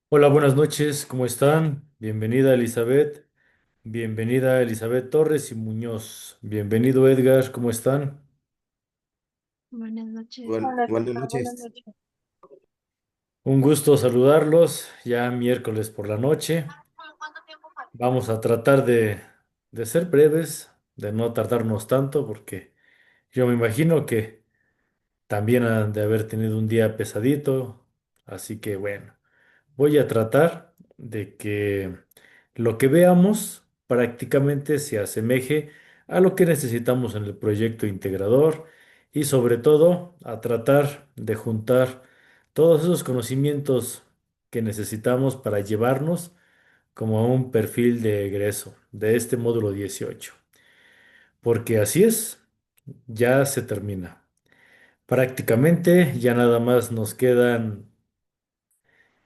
Hola, buenas noches, ¿cómo están? Bienvenida Elizabeth Torres y Muñoz. Bienvenido Edgar, ¿cómo están? Buenas noches. Buenas Buenas noches. noches. Un gusto saludarlos, ya miércoles por la noche. Vamos a tratar de ser breves, de no tardarnos tanto, porque yo me imagino que también han de haber tenido un día pesadito, así que bueno. Voy a tratar de que lo que veamos prácticamente se asemeje a lo que necesitamos en el proyecto integrador y sobre todo a tratar de juntar todos esos conocimientos que necesitamos para llevarnos como a un perfil de egreso de este módulo 18. Porque así es, ya se termina. Prácticamente ya nada más nos quedan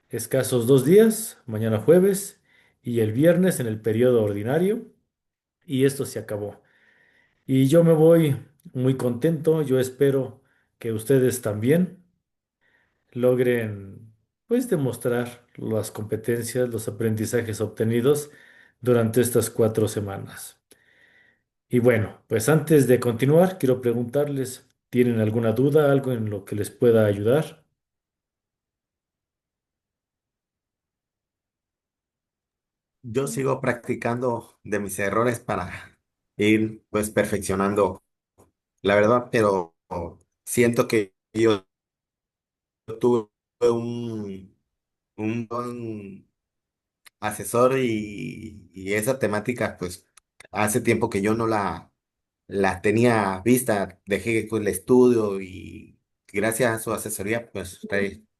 escasos 2 días, mañana jueves y el viernes en el periodo ordinario, y esto se acabó. Y yo me voy muy contento, yo espero que ustedes también logren pues demostrar las competencias, los aprendizajes obtenidos durante estas 4 semanas. Y bueno, pues antes de continuar, quiero preguntarles, ¿tienen alguna duda, algo en lo que les pueda ayudar? Yo sigo practicando de mis errores para ir pues perfeccionando la verdad, pero siento que yo tuve un buen asesor y esa temática pues hace tiempo que yo no la tenía vista, dejé pues, el estudio y gracias a su asesoría pues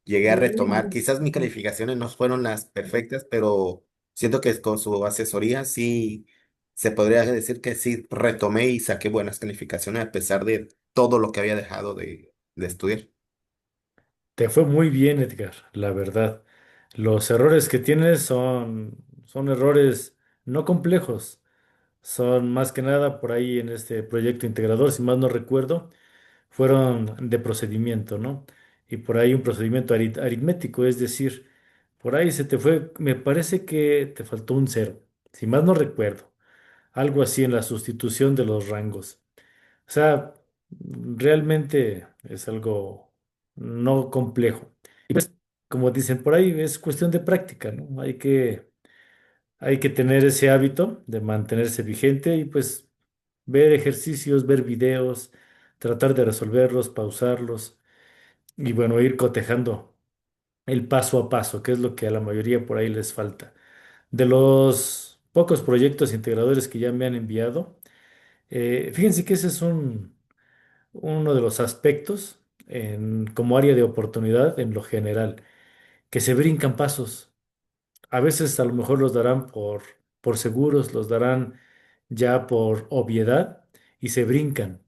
llegué a retomar. Quizás mis calificaciones no fueron las perfectas, pero siento que con su asesoría sí se podría decir que sí retomé y saqué buenas calificaciones a pesar de todo lo que había dejado de estudiar. Te fue muy bien, Edgar, la verdad. Los errores que tienes son errores no complejos, son más que nada por ahí en este proyecto integrador, si más no recuerdo, fueron de procedimiento, ¿no? Y por ahí un procedimiento aritmético, es decir, por ahí se te fue, me parece que te faltó un cero, si más no recuerdo, algo así en la sustitución de los rangos. O sea, realmente es algo no complejo. Y pues, como dicen por ahí, es cuestión de práctica, ¿no? Hay que tener ese hábito de mantenerse vigente y pues ver ejercicios, ver videos, tratar de resolverlos, pausarlos y bueno, ir cotejando el paso a paso, que es lo que a la mayoría por ahí les falta. De los pocos proyectos integradores que ya me han enviado, fíjense que ese es uno de los aspectos como área de oportunidad en lo general, que se brincan pasos. A veces a lo mejor los darán por seguros, los darán ya por obviedad y se brincan.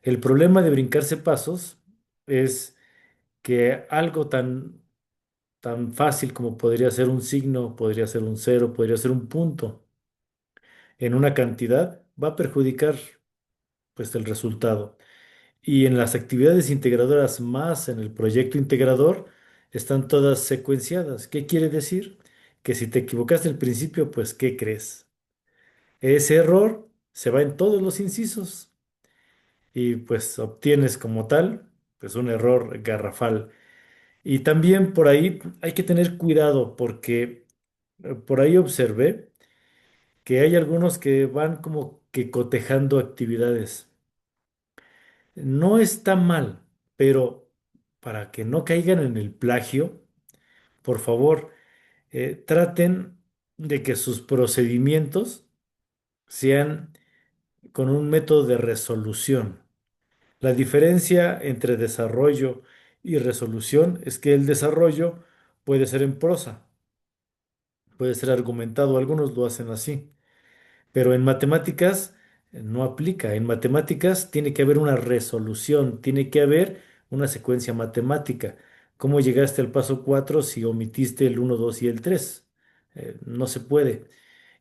El problema de brincarse pasos es que algo tan fácil como podría ser un signo, podría ser un cero, podría ser un punto en una cantidad, va a perjudicar pues el resultado. Y en las actividades integradoras más en el proyecto integrador están todas secuenciadas. ¿Qué quiere decir? Que si te equivocaste al principio, pues ¿qué crees? Ese error se va en todos los incisos y pues obtienes como tal, pues un error garrafal. Y también por ahí hay que tener cuidado porque por ahí observé que hay algunos que van como que cotejando actividades. No está mal, pero para que no caigan en el plagio, por favor, traten de que sus procedimientos sean con un método de resolución. La diferencia entre desarrollo y resolución es que el desarrollo puede ser en prosa, puede ser argumentado, algunos lo hacen así. Pero en matemáticas no aplica. En matemáticas tiene que haber una resolución, tiene que haber una secuencia matemática. ¿Cómo llegaste al paso 4 si omitiste el uno, 2 y el 3? No se puede.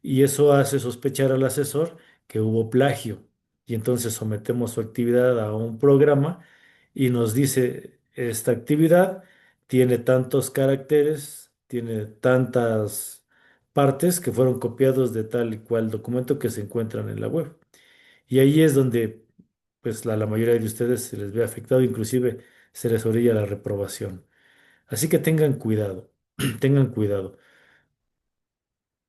Y eso hace sospechar al asesor que hubo plagio. Y entonces sometemos su actividad a un programa y nos dice, esta actividad tiene tantos caracteres, tiene tantas partes que fueron copiados de tal y cual documento que se encuentran en la web. Y ahí es donde pues la mayoría de ustedes se les ve afectado, inclusive se les orilla la reprobación. Así que tengan cuidado, tengan cuidado.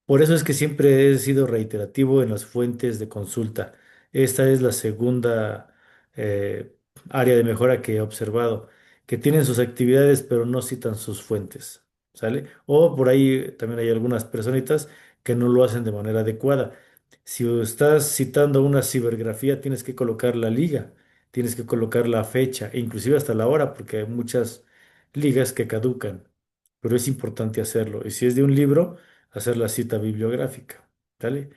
Por eso es que siempre he sido reiterativo en las fuentes de consulta. Esta es la segunda eh, área de mejora que he observado, que tienen sus actividades pero no citan sus fuentes, ¿sale? O por ahí también hay algunas personitas que no lo hacen de manera adecuada. Si estás citando una cibergrafía, tienes que colocar la liga, tienes que colocar la fecha e inclusive hasta la hora, porque hay muchas ligas que caducan, pero es importante hacerlo. Y si es de un libro, hacer la cita bibliográfica, ¿vale?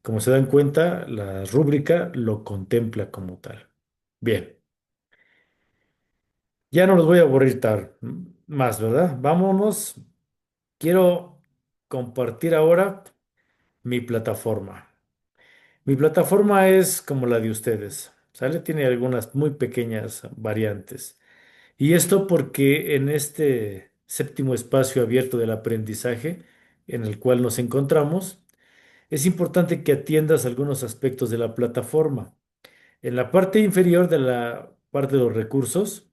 Como se dan cuenta, la rúbrica lo contempla como tal. Bien, ya no los voy a aburrir más, ¿verdad? Vámonos. Quiero compartir ahora mi plataforma. Mi plataforma es como la de ustedes, ¿sale? Tiene algunas muy pequeñas variantes. Y esto porque en este séptimo espacio abierto del aprendizaje en el cual nos encontramos, es importante que atiendas algunos aspectos de la plataforma. En la parte inferior de la parte de los recursos,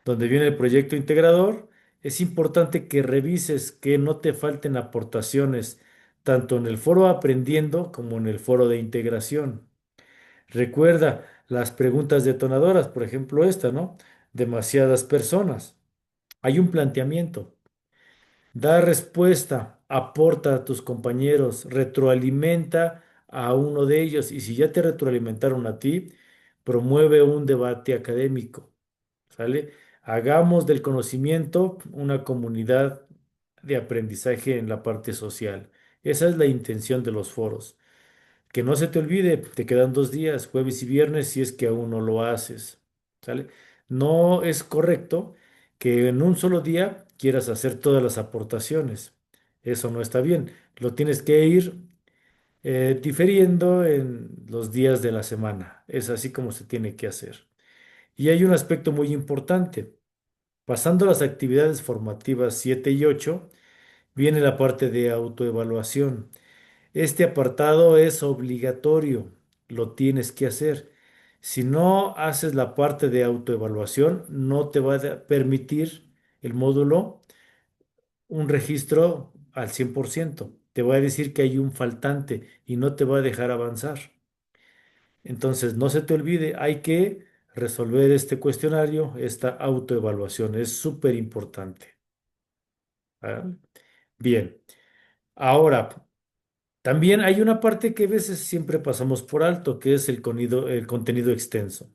donde viene el proyecto integrador, es importante que revises que no te falten aportaciones, tanto en el foro aprendiendo como en el foro de integración. Recuerda las preguntas detonadoras, por ejemplo esta, ¿no? Demasiadas personas. Hay un planteamiento. Da respuesta, aporta a tus compañeros, retroalimenta a uno de ellos y si ya te retroalimentaron a ti, promueve un debate académico, ¿sale? Hagamos del conocimiento una comunidad de aprendizaje en la parte social. Esa es la intención de los foros. Que no se te olvide, te quedan 2 días, jueves y viernes, si es que aún no lo haces, ¿sale? No es correcto que en un solo día quieras hacer todas las aportaciones. Eso no está bien. Lo tienes que ir diferiendo en los días de la semana. Es así como se tiene que hacer. Y hay un aspecto muy importante. Pasando las actividades formativas 7 y 8, viene la parte de autoevaluación. Este apartado es obligatorio, lo tienes que hacer. Si no haces la parte de autoevaluación, no te va a permitir el módulo un registro al 100%. Te va a decir que hay un faltante y no te va a dejar avanzar. Entonces, no se te olvide, hay que resolver este cuestionario, esta autoevaluación. Es súper importante. ¿Ah? Bien, ahora, también hay una parte que a veces siempre pasamos por alto, que es el contenido extenso.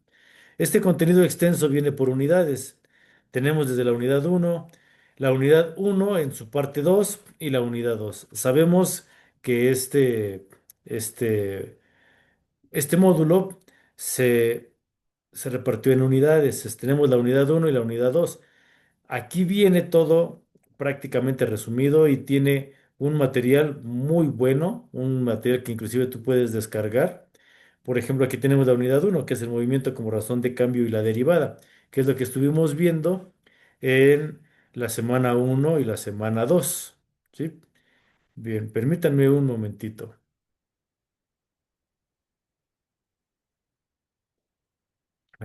Este contenido extenso viene por unidades. Tenemos desde la unidad uno en su parte 2 y la unidad 2. Sabemos que este, este módulo se, se repartió en unidades. Tenemos la unidad uno y la unidad 2. Aquí viene todo prácticamente resumido y tiene un material muy bueno, un material que inclusive tú puedes descargar. Por ejemplo, aquí tenemos la unidad uno, que es el movimiento como razón de cambio y la derivada, que es lo que estuvimos viendo en la semana uno y la semana 2. ¿Sí? Bien, permítanme un momentito.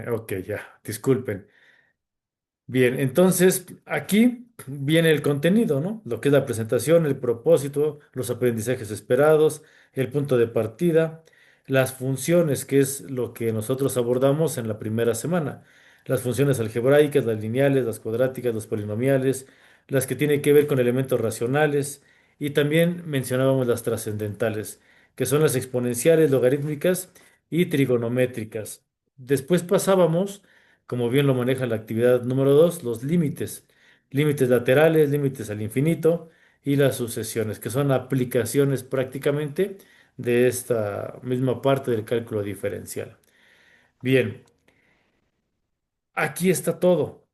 Ok, ya, disculpen. Bien, entonces aquí viene el contenido, ¿no? Lo que es la presentación, el propósito, los aprendizajes esperados, el punto de partida, las funciones, que es lo que nosotros abordamos en la primera semana. Las funciones algebraicas, las lineales, las cuadráticas, los polinomiales, las que tienen que ver con elementos racionales y también mencionábamos las trascendentales, que son las exponenciales, logarítmicas y trigonométricas. Después pasábamos, como bien lo maneja la actividad número 2, los límites. Límites laterales, límites al infinito y las sucesiones, que son aplicaciones prácticamente de esta misma parte del cálculo diferencial. Bien, aquí está todo.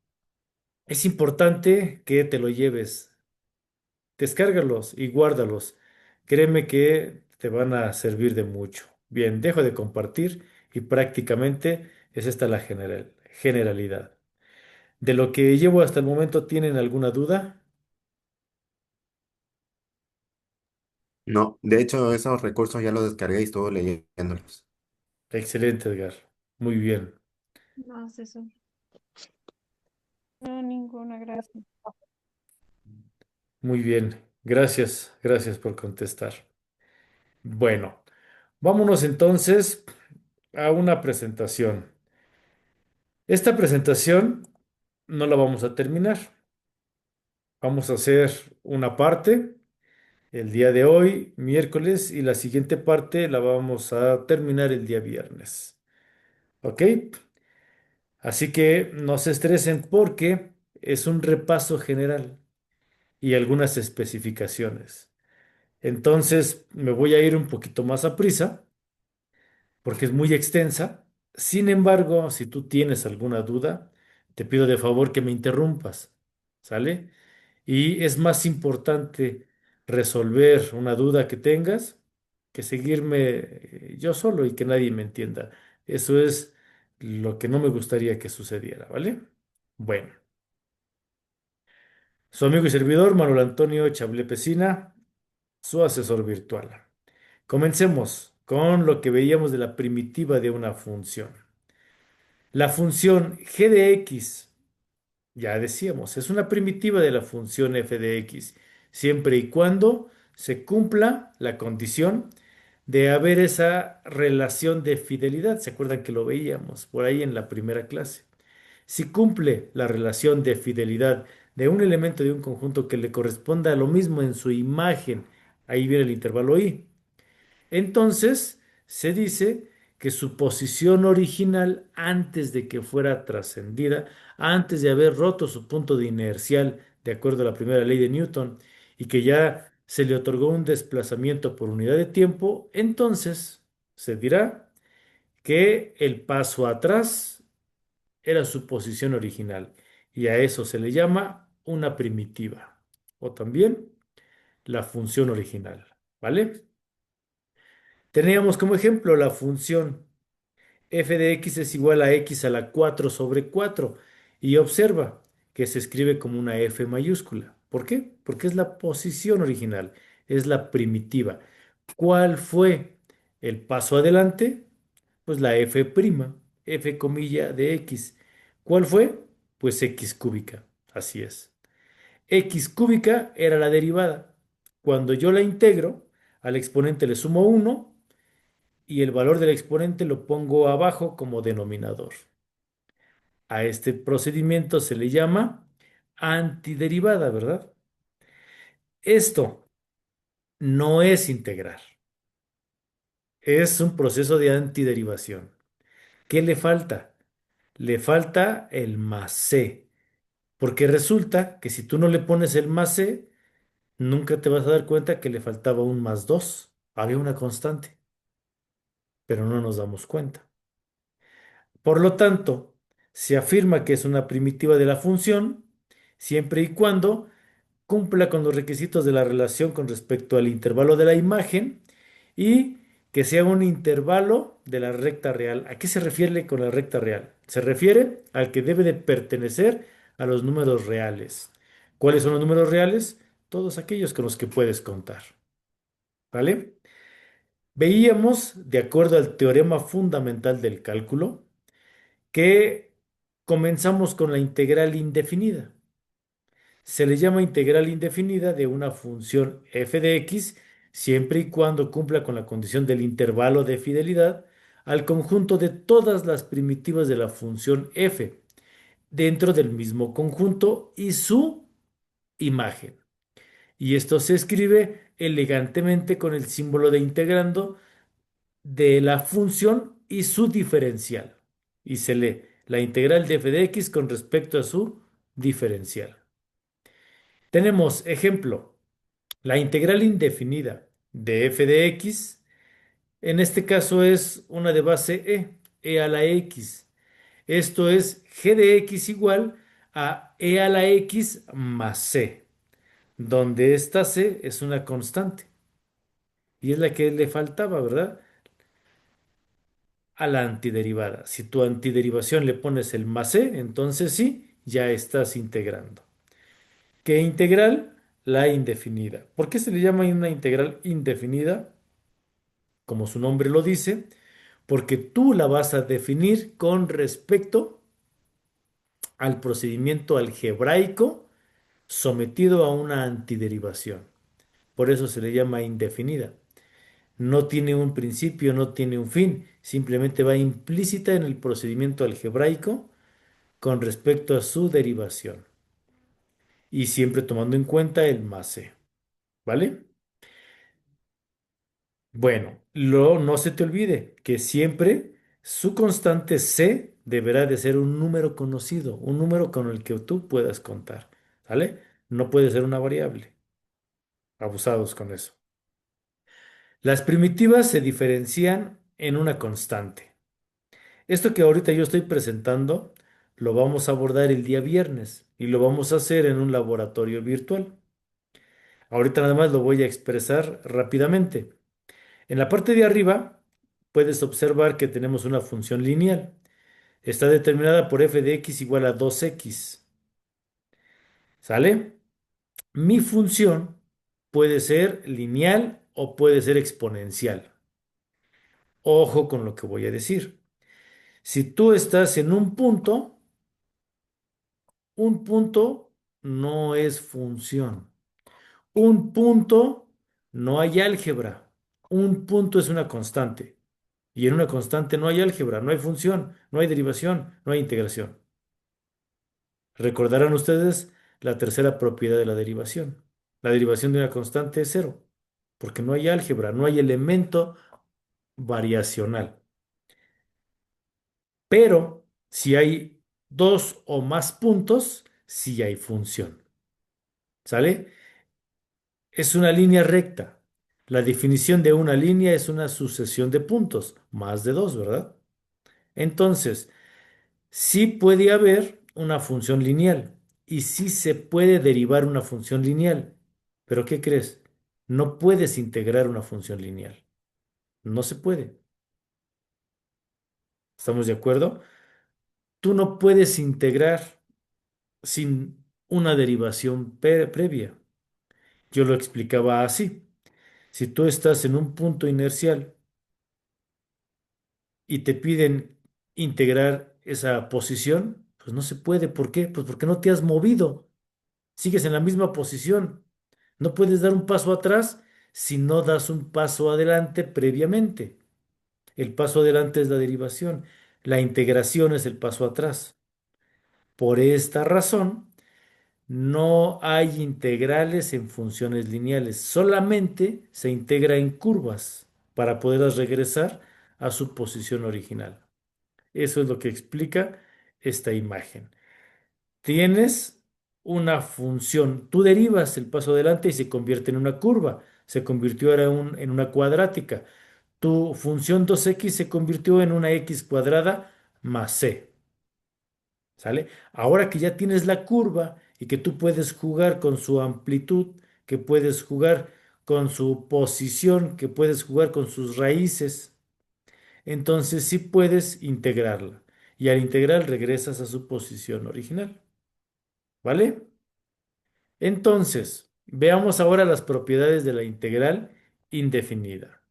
Es importante que te lo lleves, descárgalos y guárdalos. Créeme que te van a servir de mucho. Bien, dejo de compartir y prácticamente es esta la generalidad. De lo que llevo hasta el momento, ¿tienen alguna duda? No, de hecho, esos recursos ya los descargué y estuve leyéndolos. Excelente, Edgar. Muy bien. No, asesor. No, ninguna, gracias. Muy bien. Gracias. Gracias por contestar. Bueno, vámonos entonces a una presentación. Esta presentación no la vamos a terminar. Vamos a hacer una parte el día de hoy, miércoles, y la siguiente parte la vamos a terminar el día viernes. ¿Ok? Así que no se estresen porque es un repaso general y algunas especificaciones. Entonces me voy a ir un poquito más a prisa porque es muy extensa. Sin embargo, si tú tienes alguna duda, te pido de favor que me interrumpas. ¿Sale? Y es más importante resolver una duda que tengas que seguirme yo solo y que nadie me entienda. Eso es lo que no me gustaría que sucediera, ¿vale? Bueno, su amigo y servidor Manuel Antonio Chablé Pesina, su asesor virtual. Comencemos con lo que veíamos de la primitiva de una función. La función g de x, ya decíamos, es una primitiva de la función f de x, siempre y cuando se cumpla la condición de haber esa relación de fidelidad. ¿Se acuerdan que lo veíamos por ahí en la primera clase? Si cumple la relación de fidelidad de un elemento de un conjunto que le corresponda a lo mismo en su imagen, ahí viene el intervalo i. Entonces, se dice que su posición original, antes de que fuera trascendida, antes de haber roto su punto de inercial, de acuerdo a la primera ley de Newton, y que ya se le otorgó un desplazamiento por unidad de tiempo, entonces se dirá que el paso atrás era su posición original, y a eso se le llama una primitiva, o también la función original, ¿vale? Teníamos como ejemplo la función f de x es igual a x a la 4 sobre 4 y observa que se escribe como una f mayúscula. ¿Por qué? Porque es la posición original, es la primitiva. ¿Cuál fue el paso adelante? Pues la f prima, f comilla de x. ¿Cuál fue? Pues x cúbica. Así es. X cúbica era la derivada. Cuando yo la integro, al exponente le sumo 1 y el valor del exponente lo pongo abajo como denominador. A este procedimiento se le llama antiderivada, ¿verdad? Esto no es integrar, es un proceso de antiderivación. ¿Qué le falta? Le falta el más c, porque resulta que si tú no le pones el más c, nunca te vas a dar cuenta que le faltaba un más 2. Había una constante, pero no nos damos cuenta. Por lo tanto, se afirma que es una primitiva de la función siempre y cuando cumpla con los requisitos de la relación con respecto al intervalo de la imagen y que sea un intervalo de la recta real. ¿A qué se refiere con la recta real? Se refiere al que debe de pertenecer a los números reales. ¿Cuáles son los números reales? Todos aquellos con los que puedes contar. ¿Vale? Veíamos, de acuerdo al teorema fundamental del cálculo, que comenzamos con la integral indefinida. Se le llama integral indefinida de una función f de x siempre y cuando cumpla con la condición del intervalo de fidelidad al conjunto de todas las primitivas de la función f dentro del mismo conjunto y su imagen. Y esto se escribe elegantemente con el símbolo de integrando de la función y su diferencial. Y se lee la integral de f de x con respecto a su diferencial. Tenemos ejemplo, la integral indefinida de f de x, en este caso es una de base e a la x. Esto es g de x igual a e a la x más c, donde esta c es una constante y es la que le faltaba, ¿verdad? A la antiderivada. Si tu antiderivación le pones el más c, entonces sí, ya estás integrando. ¿Qué integral? la indefinida. ¿Por qué se le llama una integral indefinida? Como su nombre lo dice, porque tú la vas a definir con respecto al procedimiento algebraico sometido a una antiderivación. Por eso se le llama indefinida. No tiene un principio, no tiene un fin, simplemente va implícita en el procedimiento algebraico con respecto a su derivación y siempre tomando en cuenta el más c, ¿vale? Bueno, no se te olvide que siempre su constante c deberá de ser un número conocido, un número con el que tú puedas contar, ¿vale? No puede ser una variable. Abusados con eso. Las primitivas se diferencian en una constante. Esto que ahorita yo estoy presentando lo vamos a abordar el día viernes y lo vamos a hacer en un laboratorio virtual. Ahorita nada más lo voy a expresar rápidamente. En la parte de arriba puedes observar que tenemos una función lineal. Está determinada por f de x igual a 2x. ¿Sale? Mi función puede ser lineal o puede ser exponencial. Ojo con lo que voy a decir. Si tú estás en un punto no es función. Un punto no hay álgebra. Un punto es una constante. Y en una constante no hay álgebra, no hay función, no hay derivación, no hay integración. Recordarán ustedes la tercera propiedad de la derivación. La derivación de una constante es cero, porque no hay álgebra, no hay elemento variacional. Pero si hay dos o más puntos, sí hay función. ¿Sale? Es una línea recta. La definición de una línea es una sucesión de puntos, más de dos, ¿verdad? Entonces, sí puede haber una función lineal y sí se puede derivar una función lineal. Pero ¿qué crees? No puedes integrar una función lineal. No se puede. ¿Estamos de acuerdo? Tú no puedes integrar sin una derivación previa. Yo lo explicaba así. Si tú estás en un punto inercial y te piden integrar esa posición, pues no se puede. ¿Por qué? Pues porque no te has movido. Sigues en la misma posición. No puedes dar un paso atrás si no das un paso adelante previamente. El paso adelante es la derivación. La integración es el paso atrás. Por esta razón, no hay integrales en funciones lineales, solamente se integra en curvas para poderlas regresar a su posición original. Eso es lo que explica esta imagen. Tienes una función, tú derivas el paso adelante y se convierte en una curva, se convirtió ahora en una cuadrática. Tu función 2x se convirtió en una x cuadrada más c. ¿Sale? Ahora que ya tienes la curva y que tú puedes jugar con su amplitud, que puedes jugar con su posición, que puedes jugar con sus raíces, entonces sí puedes integrarla. Y al integrar regresas a su posición original. ¿Vale? Entonces, veamos ahora las propiedades de la integral indefinida.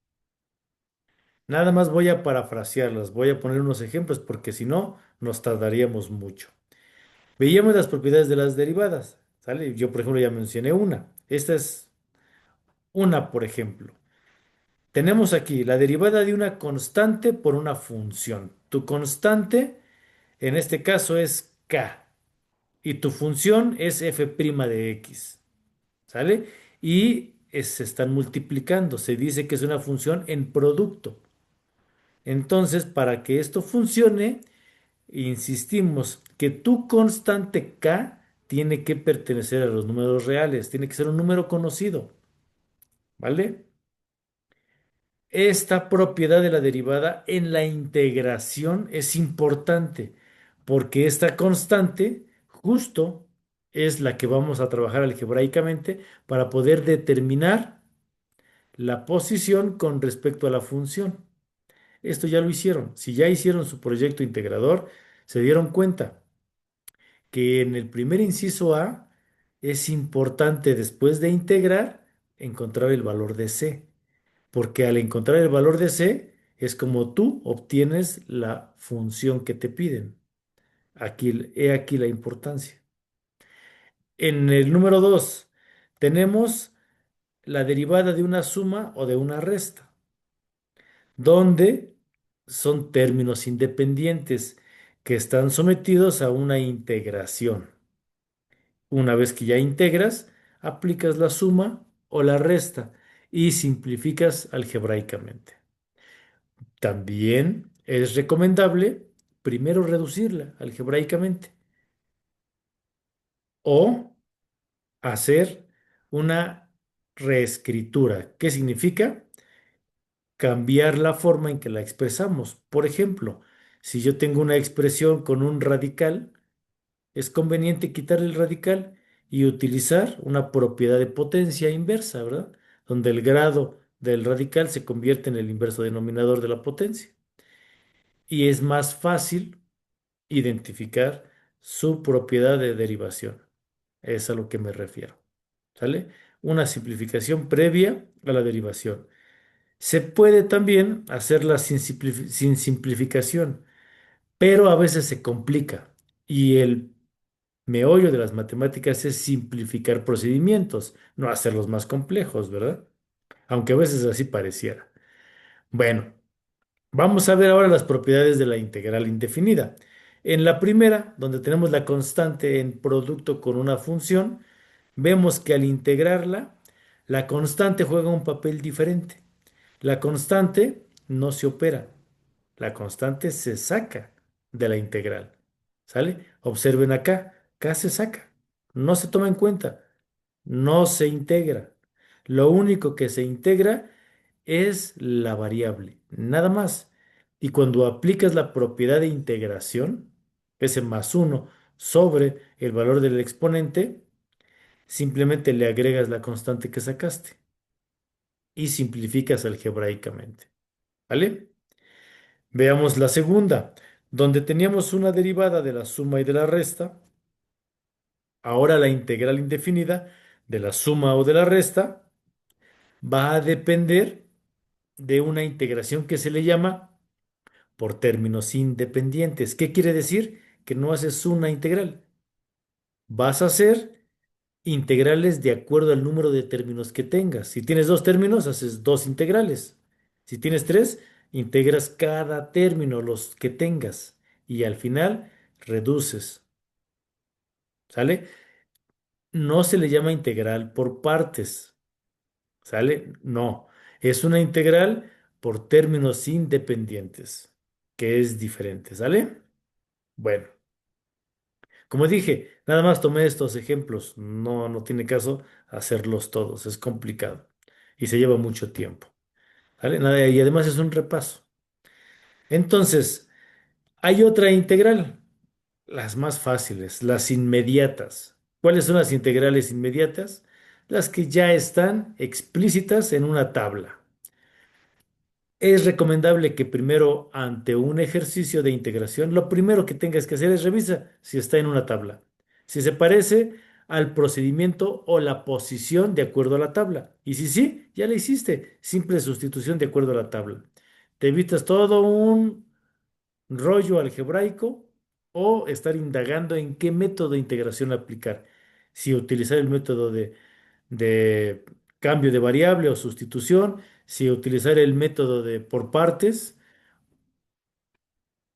Nada más voy a parafrasearlas, voy a poner unos ejemplos porque si no, nos tardaríamos mucho. Veíamos las propiedades de las derivadas, ¿sale? Yo, por ejemplo, ya mencioné una. Esta es una, por ejemplo. Tenemos aquí la derivada de una constante por una función. Tu constante, en este caso, es k y tu función es f' de x, ¿sale? Y se están multiplicando. Se dice que es una función en producto. Entonces, para que esto funcione, insistimos que tu constante k tiene que pertenecer a los números reales, tiene que ser un número conocido, ¿vale? Esta propiedad de la derivada en la integración es importante porque esta constante justo es la que vamos a trabajar algebraicamente para poder determinar la posición con respecto a la función. Esto ya lo hicieron. Si ya hicieron su proyecto integrador, se dieron cuenta que en el primer inciso A es importante después de integrar encontrar el valor de C, porque al encontrar el valor de C es como tú obtienes la función que te piden. Aquí, he aquí la importancia. En el número 2 tenemos la derivada de una suma o de una resta, donde son términos independientes que están sometidos a una integración. Una vez que ya integras, aplicas la suma o la resta y simplificas algebraicamente. También es recomendable primero reducirla algebraicamente o hacer una reescritura. ¿Qué significa? Cambiar la forma en que la expresamos. Por ejemplo, si yo tengo una expresión con un radical, es conveniente quitar el radical y utilizar una propiedad de potencia inversa, ¿verdad? Donde el grado del radical se convierte en el inverso denominador de la potencia. Y es más fácil identificar su propiedad de derivación. Es a lo que me refiero. ¿Sale? Una simplificación previa a la derivación. Se puede también hacerla sin simplificación, pero a veces se complica. Y el meollo de las matemáticas es simplificar procedimientos, no hacerlos más complejos, ¿verdad? Aunque a veces así pareciera. Bueno, vamos a ver ahora las propiedades de la integral indefinida. En la primera, donde tenemos la constante en producto con una función, vemos que al integrarla, la constante juega un papel diferente. La constante no se opera, la constante se saca de la integral. ¿Sale? Observen acá, acá se saca, no se toma en cuenta, no se integra. Lo único que se integra es la variable, nada más. Y cuando aplicas la propiedad de integración, ese más uno sobre el valor del exponente, simplemente le agregas la constante que sacaste y simplificas algebraicamente. ¿Vale? Veamos la segunda, donde teníamos una derivada de la suma y de la resta. Ahora la integral indefinida de la suma o de la resta va a depender de una integración que se le llama por términos independientes. ¿Qué quiere decir? Que no haces una integral. Vas a hacer integrales de acuerdo al número de términos que tengas. Si tienes dos términos, haces dos integrales. Si tienes tres, integras cada término, los que tengas. Y al final, reduces. ¿Sale? No se le llama integral por partes. ¿Sale? No. Es una integral por términos independientes, que es diferente. ¿Sale? Bueno, como dije, nada más tomé estos ejemplos. No, no tiene caso hacerlos todos. Es complicado y se lleva mucho tiempo. ¿Vale? Nada, y además es un repaso. Entonces, hay otra integral, las más fáciles, las inmediatas. ¿Cuáles son las integrales inmediatas? Las que ya están explícitas en una tabla. Es recomendable que primero, ante un ejercicio de integración, lo primero que tengas que hacer es revisa si está en una tabla, si se parece al procedimiento o la posición de acuerdo a la tabla. Y si sí, ya la hiciste, simple sustitución de acuerdo a la tabla. Te evitas todo un rollo algebraico o estar indagando en qué método de integración aplicar. Si utilizar el método de cambio de variable o sustitución, si utilizar el método de por partes,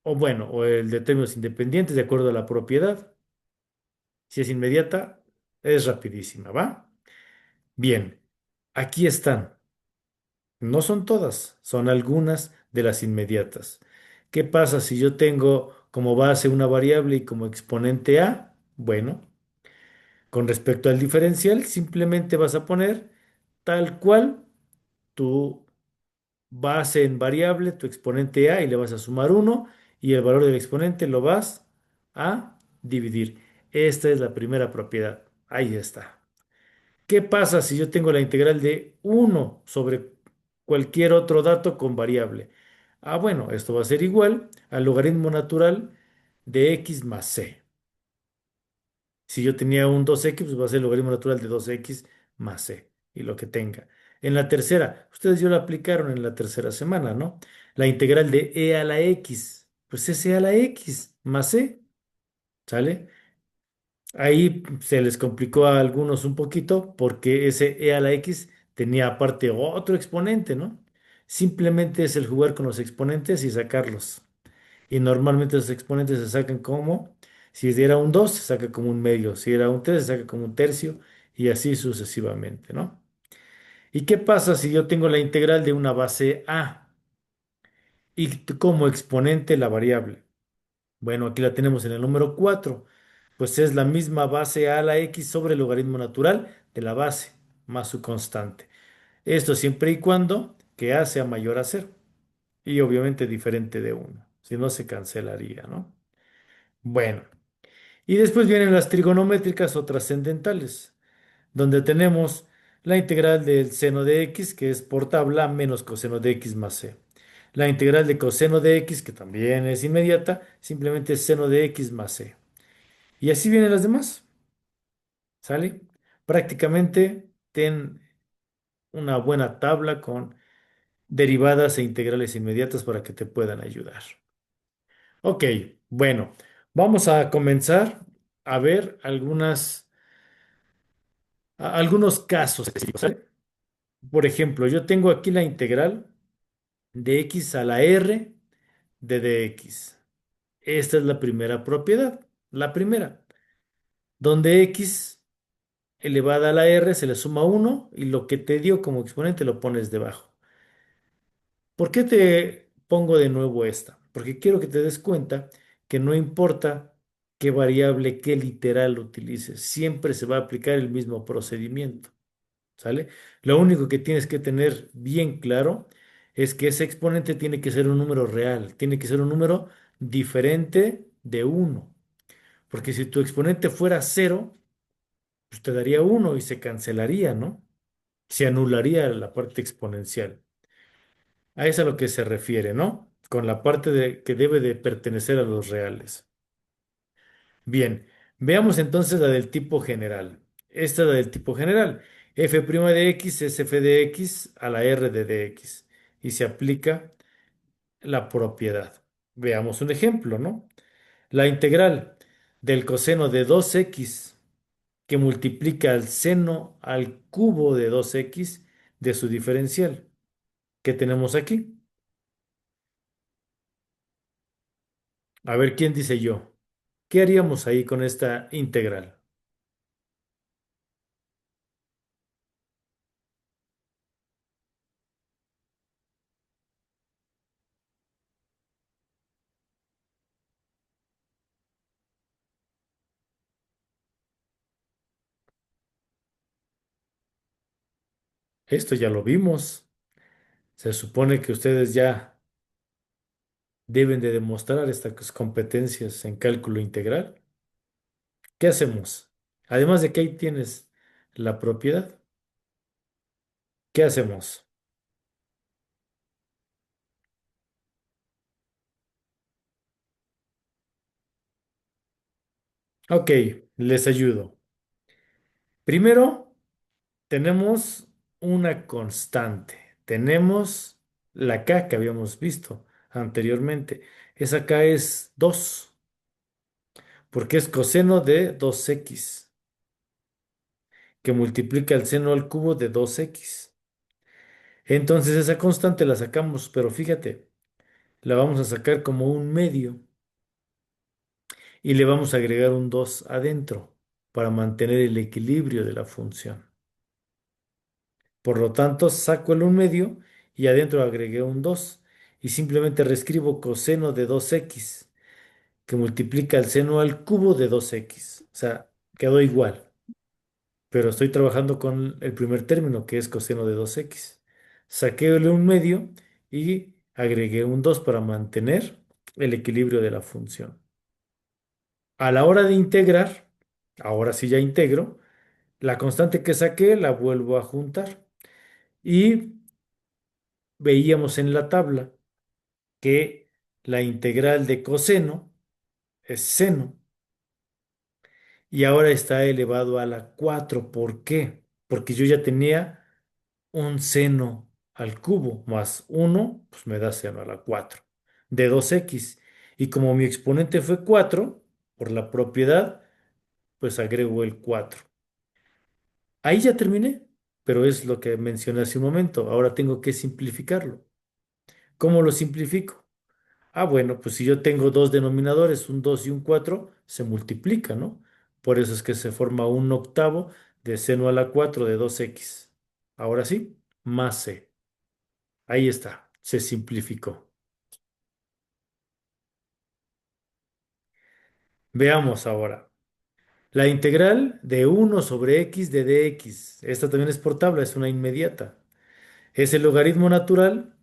o bueno, o el de términos independientes de acuerdo a la propiedad. Si es inmediata, es rapidísima, ¿va? Bien, aquí están. No son todas, son algunas de las inmediatas. ¿Qué pasa si yo tengo como base una variable y como exponente a? Bueno, con respecto al diferencial, simplemente vas a poner tal cual tu base en variable, tu exponente a, y le vas a sumar uno y el valor del exponente lo vas a dividir. Esta es la primera propiedad. Ahí está. ¿Qué pasa si yo tengo la integral de uno sobre cualquier otro dato con variable? Ah, bueno, esto va a ser igual al logaritmo natural de x más c. Si yo tenía un 2x, pues va a ser el logaritmo natural de 2x más c y lo que tenga. En la tercera, ustedes ya lo aplicaron en la tercera semana, ¿no? La integral de e a la x, pues es e a la x más c, ¿sale? Ahí se les complicó a algunos un poquito porque ese e a la x tenía aparte otro exponente, ¿no? Simplemente es el jugar con los exponentes y sacarlos. Y normalmente los exponentes se sacan como, si era un 2 se saca como un medio, si era un 3 se saca como un tercio y así sucesivamente, ¿no? ¿Y qué pasa si yo tengo la integral de una base a y como exponente la variable? Bueno, aquí la tenemos en el número 4, pues es la misma base a la x sobre el logaritmo natural de la base más su constante. Esto siempre y cuando que a sea mayor a cero y obviamente diferente de uno, si no se cancelaría, ¿no? Bueno. Y después vienen las trigonométricas o trascendentales, donde tenemos la integral del seno de x, que es por tabla, menos coseno de x más c. La integral de coseno de x, que también es inmediata, simplemente es seno de x más c. Y así vienen las demás, ¿sale? Prácticamente ten una buena tabla con derivadas e integrales inmediatas para que te puedan ayudar. Ok, bueno, vamos a comenzar a ver algunos casos específicos, ¿sale? Por ejemplo, yo tengo aquí la integral de x a la r de dx. Esta es la primera propiedad, la primera, donde x elevada a la r se le suma uno y lo que te dio como exponente lo pones debajo. ¿Por qué te pongo de nuevo esta? Porque quiero que te des cuenta que no importa qué variable, qué literal utilices, siempre se va a aplicar el mismo procedimiento. ¿Sale? Lo único que tienes que tener bien claro es que ese exponente tiene que ser un número real, tiene que ser un número diferente de uno. Porque si tu exponente fuera cero, pues te daría uno y se cancelaría, ¿no? Se anularía la parte exponencial. A eso es a lo que se refiere, ¿no? Con la parte de, que debe de pertenecer a los reales. Bien, veamos entonces la del tipo general. Esta es la del tipo general. F' de x es f de x a la r de dx y se aplica la propiedad. Veamos un ejemplo, ¿no? La integral del coseno de 2x que multiplica el seno al cubo de 2x de su diferencial. ¿Qué tenemos aquí? A ver, ¿quién dice yo? ¿Qué haríamos ahí con esta integral? Esto ya lo vimos. Se supone que ustedes ya deben de demostrar estas competencias en cálculo integral. ¿Qué hacemos? Además de que ahí tienes la propiedad, ¿qué hacemos? Ok, les ayudo. Primero, tenemos una constante. Tenemos la k que habíamos visto anteriormente. Esa k es 2 porque es coseno de 2x, que multiplica el seno al cubo de 2x. Entonces esa constante la sacamos, pero fíjate, la vamos a sacar como un medio y le vamos a agregar un 2 adentro para mantener el equilibrio de la función. Por lo tanto, saco el un medio y adentro agregué un 2 y simplemente reescribo coseno de 2x que multiplica el seno al cubo de 2x. O sea, quedó igual, pero estoy trabajando con el primer término que es coseno de 2x. Saqué el un medio y agregué un 2 para mantener el equilibrio de la función. A la hora de integrar, ahora sí ya integro, la constante que saqué la vuelvo a juntar. Y veíamos en la tabla que la integral de coseno es seno y ahora está elevado a la 4. ¿Por qué? Porque yo ya tenía un seno al cubo más uno, pues me da seno a la 4 de 2x. Y como mi exponente fue 4 por la propiedad, pues agrego el 4. Ahí ya terminé, pero es lo que mencioné hace un momento. Ahora tengo que simplificarlo. ¿Cómo lo simplifico? Ah, bueno, pues si yo tengo dos denominadores, un 2 y un 4, se multiplica, ¿no? Por eso es que se forma un octavo de seno a la 4 de 2x. Ahora sí, más c. Ahí está, se simplificó. Veamos ahora. La integral de 1 sobre x de dx. Esta también es por tabla, es una inmediata. Es el logaritmo natural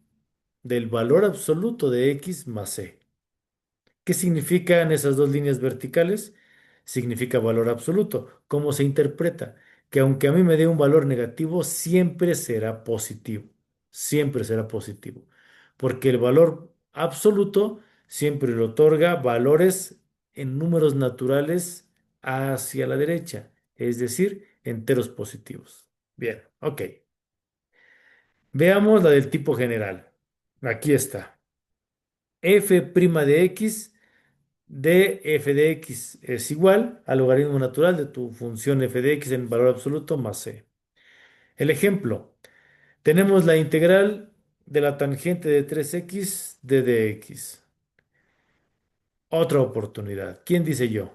del valor absoluto de x más c. ¿Qué significan esas dos líneas verticales? Significa valor absoluto. ¿Cómo se interpreta? Que aunque a mí me dé un valor negativo, siempre será positivo. Siempre será positivo. Porque el valor absoluto siempre le otorga valores en números naturales hacia la derecha, es decir, enteros positivos. Bien, ok. Veamos la del tipo general. Aquí está. F' de x de f de x es igual al logaritmo natural de tu función f de x en valor absoluto más c. El ejemplo, tenemos la integral de la tangente de 3x de dx. Otra oportunidad. ¿Quién dice yo?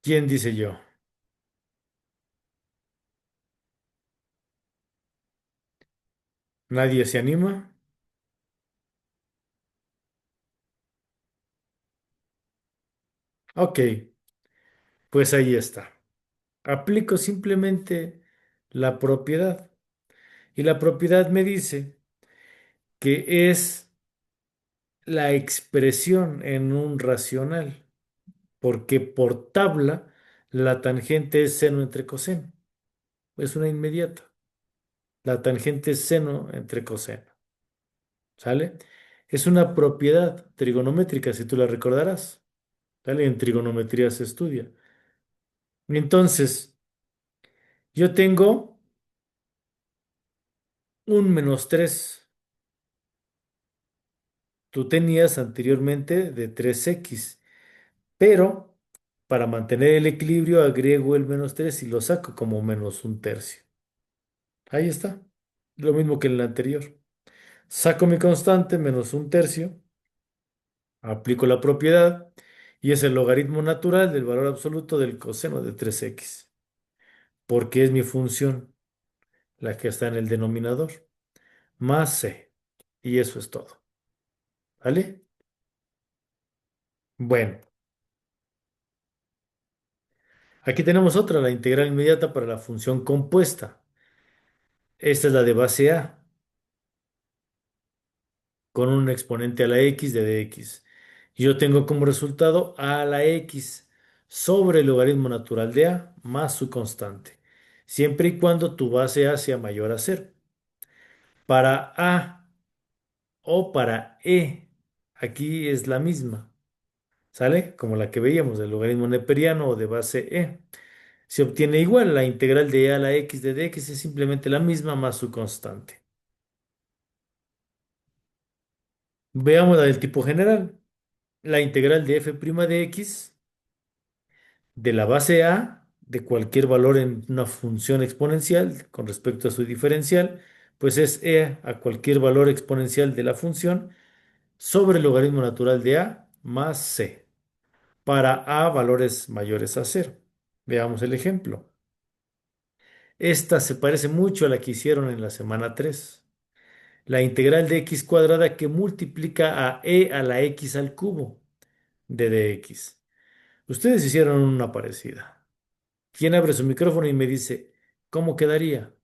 ¿Quién dice yo? ¿Nadie se anima? Ok, pues ahí está. Aplico simplemente la propiedad. Y la propiedad me dice que es la expresión en un racional, porque por tabla la tangente es seno entre coseno. Es una inmediata. La tangente es seno entre coseno. ¿Sale? Es una propiedad trigonométrica, si tú la recordarás. ¿Sale? En trigonometría se estudia. Entonces, yo tengo un menos 3. Tú tenías anteriormente de 3x, pero para mantener el equilibrio agrego el menos 3 y lo saco como menos un tercio. Ahí está. Lo mismo que en el anterior. Saco mi constante menos un tercio, aplico la propiedad y es el logaritmo natural del valor absoluto del coseno de 3x, porque es mi función la que está en el denominador, más c. Y eso es todo. ¿Vale? Bueno, aquí tenemos otra, la integral inmediata para la función compuesta. Esta es la de base a, con un exponente a la x de dx. Yo tengo como resultado a la x sobre el logaritmo natural de a más su constante, siempre y cuando tu base a sea mayor a cero. Para a o para e, aquí es la misma, ¿sale? Como la que veíamos del logaritmo neperiano o de base e. Se obtiene igual, la integral de e a la x de dx es simplemente la misma más su constante. Veamos la del tipo general. La integral de f' de x de la base a de cualquier valor en una función exponencial con respecto a su diferencial, pues es e a cualquier valor exponencial de la función sobre el logaritmo natural de a más c para a valores mayores a cero. Veamos el ejemplo. Esta se parece mucho a la que hicieron en la semana 3. La integral de x cuadrada que multiplica a e a la x al cubo de dx. Ustedes hicieron una parecida. ¿Quién abre su micrófono y me dice cómo quedaría?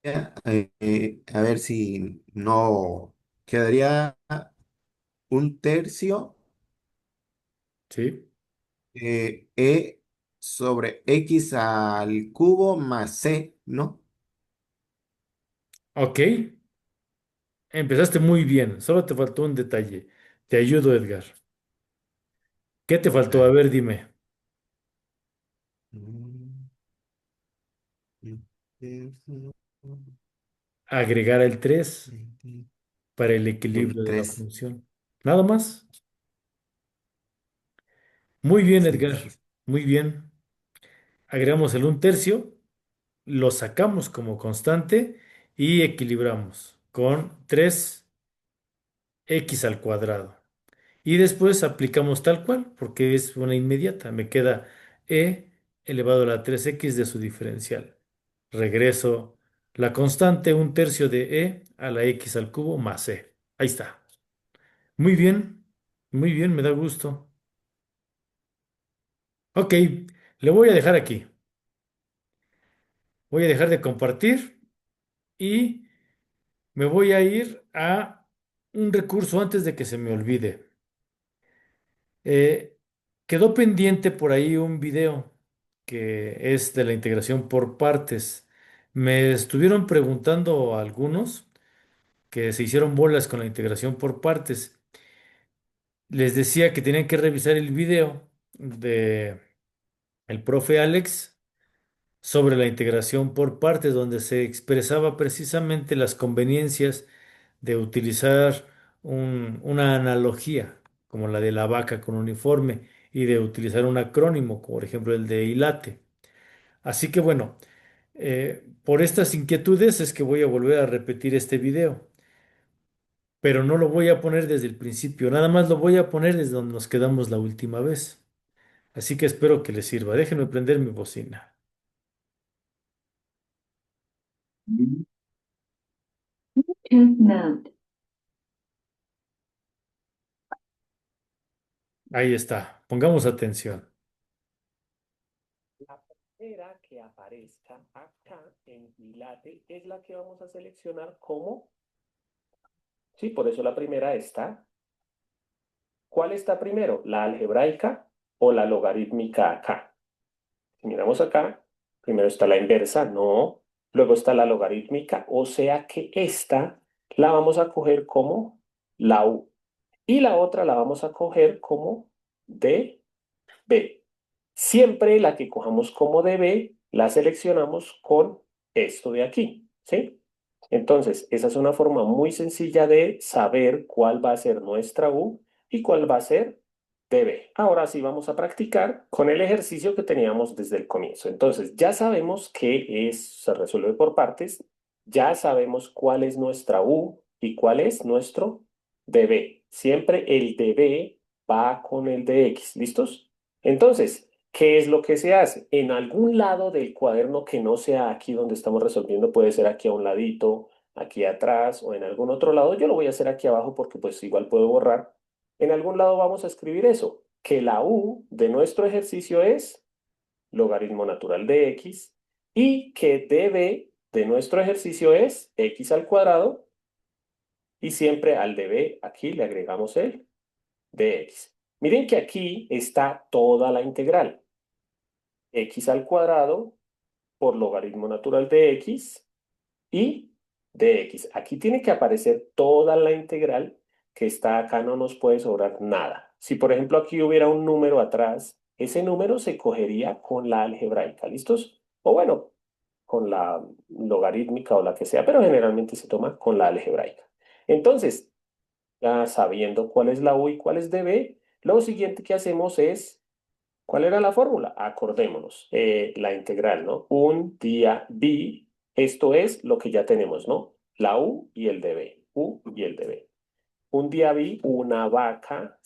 a ver si no quedaría un tercio ¿Sí? E sobre X al cubo más C, ¿no? Ok, empezaste muy bien, solo te faltó un detalle. Te ayudo, Edgar. ¿Qué te faltó? A Claro. ver, dime. Mm, mm, Agregar el 3 para el equilibrio El de la 3. función. ¿Nada más? Muy bien, Sí, sí, Edgar. Muy bien. Agregamos el un tercio, lo sacamos como constante y equilibramos con 3x al cuadrado. Y después aplicamos tal cual, porque es una inmediata. Me queda e elevado a la 3x de su diferencial. Regreso la constante, un tercio de e a la x al cubo más e. Ahí está. Muy bien, me da gusto. Ok, le voy a dejar aquí. Voy a dejar de compartir y me voy a ir a un recurso antes de que se me olvide. Eh, Quedó pendiente por ahí un video que es de la integración por partes. Me estuvieron preguntando algunos que se hicieron bolas con la integración por partes. Les decía que tenían que revisar el video de el profe Alex sobre la integración por partes, donde se expresaba precisamente las conveniencias de utilizar una analogía, como la de la vaca con uniforme, y de utilizar un acrónimo, como por ejemplo el de ILATE. Así que bueno, por estas inquietudes es que voy a volver a repetir este video, pero no lo voy a poner desde el principio, nada más lo voy a poner desde donde nos quedamos la última vez. Así que espero que les sirva. Déjenme prender mi bocina. Bluetooth mode. Ahí está. Pongamos atención. La primera que aparezca acá en Ilate es la que vamos a seleccionar como, sí, por eso la primera está. ¿Cuál está primero? ¿La algebraica o la logarítmica acá? Si miramos acá, primero está la inversa, no. Luego está la logarítmica, o sea que esta la vamos a coger como la U. Y la otra la vamos a coger como DB. Siempre la que cojamos como DB la seleccionamos con esto de aquí, ¿sí? Entonces, esa es una forma muy sencilla de saber cuál va a ser nuestra U y cuál va a ser DB. Ahora sí vamos a practicar con el ejercicio que teníamos desde el comienzo. Entonces, ya sabemos que se resuelve por partes, ya sabemos cuál es nuestra U y cuál es nuestro DB. Siempre el DB va con el de X, ¿listos? Entonces, ¿qué es lo que se hace? En algún lado del cuaderno que no sea aquí donde estamos resolviendo, puede ser aquí a un ladito, aquí atrás o en algún otro lado. Yo lo voy a hacer aquí abajo porque pues igual puedo borrar. En algún lado vamos a escribir eso, que la U de nuestro ejercicio es logaritmo natural de X y que dB de nuestro ejercicio es X al cuadrado y siempre al dB aquí le agregamos el dx. Miren que aquí está toda la integral. X al cuadrado por logaritmo natural de X y de X. Aquí tiene que aparecer toda la integral que está acá, no nos puede sobrar nada. Si por ejemplo aquí hubiera un número atrás, ese número se cogería con la algebraica, ¿listos? O bueno, con la logarítmica o la que sea, pero generalmente se toma con la algebraica. Entonces, ya sabiendo cuál es la U y cuál es DB, lo siguiente que hacemos es, ¿cuál era la fórmula? Acordémonos, la integral, ¿no? Un día B, esto es lo que ya tenemos, ¿no? La U y el DB, U y el DB. Un día vi una vaca